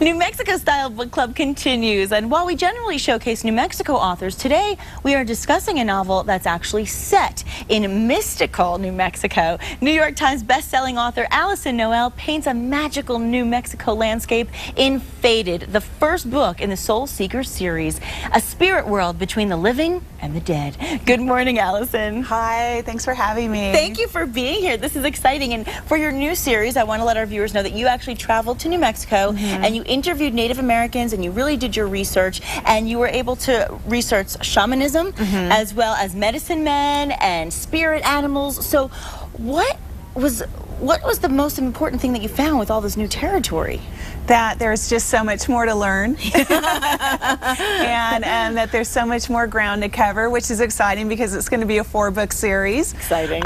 New Mexico Style Book Club continues, and while we generally showcase New Mexico authors, today we are discussing a novel that's actually set in mystical New Mexico. New York Times best-selling author Alyson Noel paints a magical New Mexico landscape in Fated, the first book in the Soul Seeker series, a spirit world between the living and the dead. Good morning, Alyson. Hi, thanks for having me. Thank you for being here. This is exciting, and for your new series, I want to let our viewers know that you actually traveled to New Mexico and you interviewed Native Americans, and you really did your research, and you were able to research shamanism as well as medicine men and spirit animals. So what was the most important thing that you found with all this new territory? That there's just so much more to learn and that there's so much more ground to cover, which is exciting because it's going to be a 4-book series. Exciting.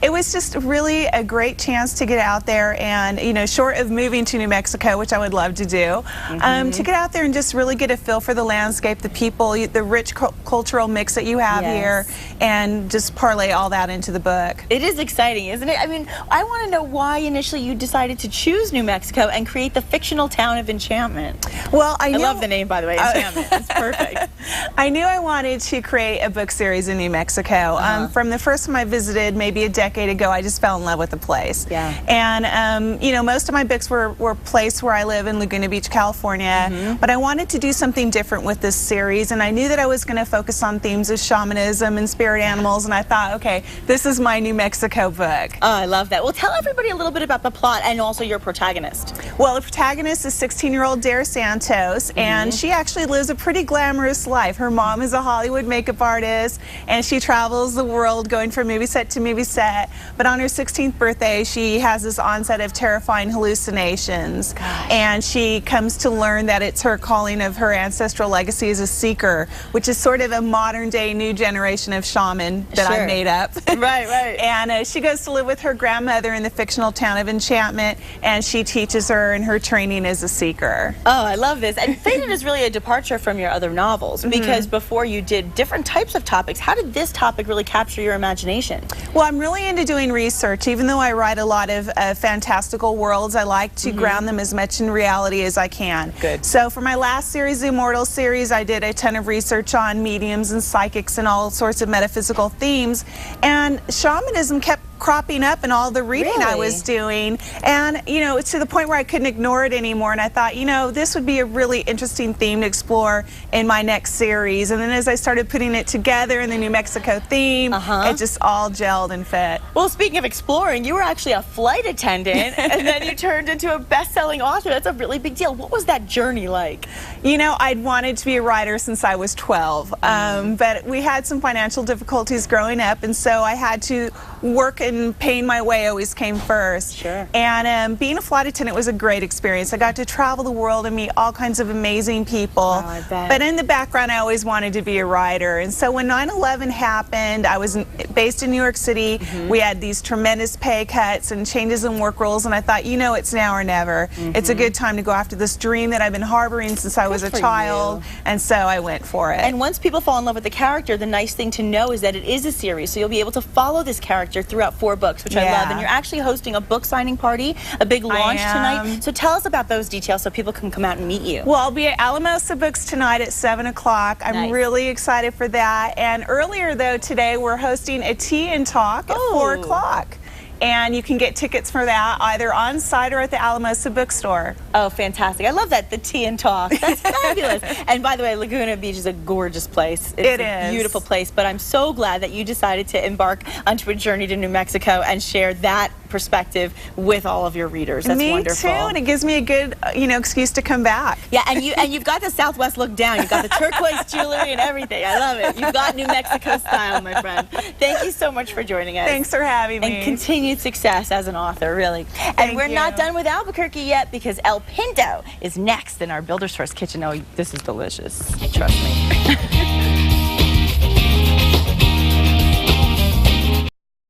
It was just really a great chance to get out there and, you know, short of moving to New Mexico, which I would love to do, to get out there and just really get a feel for the landscape, the people, the rich cultural mix that you have here, and just parlay all that into the book. It is exciting, isn't it? I mean, I want to know why initially you decided to choose New Mexico and create the fictional town of Enchantment. Well, I love the name, by the way, Enchantment. It's perfect. I knew I wanted to create a book series in New Mexico. From the first time I visited, maybe a decade ago, I just fell in love with the place. And, you know, most of my books were placed where I live in Laguna Beach, California, but I wanted to do something different with this series, and I knew that I was going to focus on themes of shamanism and spirit animals, and I thought, okay, this is my New Mexico book. Oh, I love that. Well, tell everybody a little bit about the plot and also your protagonist. Well, the protagonist is 16-year-old Dare Santos, and she actually lives a pretty glamorous life. Her mom is a Hollywood makeup artist, and she travels the world going from movie set to movie set. But on her 16th birthday, she has this onset of terrifying hallucinations, and she comes to learn that it's her calling of her ancestral legacy as a seeker, which is sort of a modern-day new generation of shaman that I made up. Right. And she goes to live with her grandmother in the fictional town of Enchantment, and she teaches her in her training as a seeker. Oh, I love this. And Fated is really a departure from your other novels, because before you did different types of topics. How did this topic really capture your imagination? Well, I'm really into doing research. Even though I write a lot of fantastical worlds, I like to ground them as much in reality as I can. Good. So for my last series, the Immortal series, I did a ton of research on mediums and psychics and all sorts of metaphysical themes, and shamanism kept cropping up in all the reading I was doing, and you know, it's to the point where I couldn't ignore it anymore, and I thought, you know, this would be a really interesting theme to explore in my next series. And then as I started putting it together in the New Mexico theme, it just all gelled and fit. Well, speaking of exploring, you were actually a flight attendant and then you turned into a best-selling author. That's a really big deal. What was that journey like? You know, I'd wanted to be a writer since I was 12, but we had some financial difficulties growing up, and so I had to work and paying my way always came first. And being a flight attendant was a great experience. I got to travel the world and meet all kinds of amazing people. Oh, I bet. But in the background, I always wanted to be a writer. And so when 9/11 happened, I was based in New York City. We had these tremendous pay cuts and changes in work rules, and I thought, you know, it's now or never. It's a good time to go after this dream that I've been harboring since I was a child, and so I went for it. And once people fall in love with the character, the nice thing to know is that it is a series, so you'll be able to follow this character throughout 4 books, which I love. And you're actually hosting a book signing party, a big launch tonight. So tell us about those details so people can come out and meet you. Well, I'll be at Alamosa Books tonight at 7 o'clock. I'm really excited for that. And earlier, though, today we're hosting a tea and talk at 4 o'clock. And you can get tickets for that either on site or at the Alamosa bookstore. Oh, fantastic. I love that, the tea and talk. That's fabulous. And by the way, Laguna Beach is a gorgeous place. It's a beautiful place, but I'm so glad that you decided to embark onto a journey to New Mexico and share that perspective with all of your readers. That's wonderful. Me too, and it gives me a good, you know, excuse to come back. Yeah, and you've got the Southwest look down. You've got the turquoise jewelry and everything. I love it. You've got New Mexico style, my friend. Thank you so much for joining us. Thanks for having me. And continued success as an author, really. And we're not done with Albuquerque yet, because El Pinto is next in our Builder's Source kitchen. Oh, this is delicious. Trust me.